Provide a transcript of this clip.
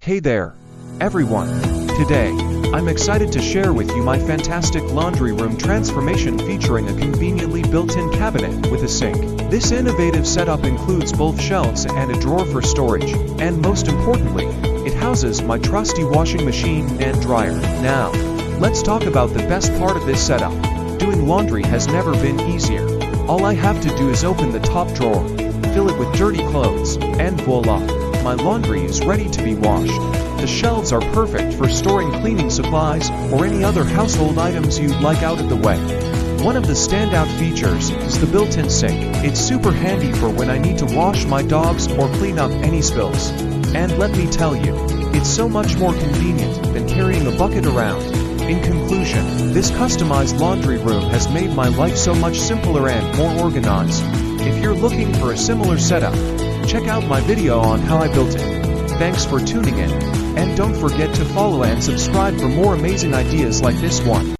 Hey there, everyone. Today, I'm excited to share with you my fantastic laundry room transformation featuring a conveniently built-in cabinet with a sink. This innovative setup includes both shelves and a drawer for storage, and most importantly, it houses my trusty washing machine and dryer. Now, let's talk about the best part of this setup. Doing laundry has never been easier. All I have to do is open the top drawer, fill it with dirty clothes, and voila! My laundry is ready to be washed. The shelves are perfect for storing cleaning supplies or any other household items you'd like out of the way. One of the standout features is the built-in sink. It's super handy for when I need to wash my dogs or clean up any spills. And let me tell you, it's so much more convenient than carrying a bucket around. In conclusion, this customized laundry room has made my life so much simpler and more organized. If you're looking for a similar setup, check out my video on how I built it. Thanks for tuning in, and don't forget to follow and subscribe for more amazing ideas like this one.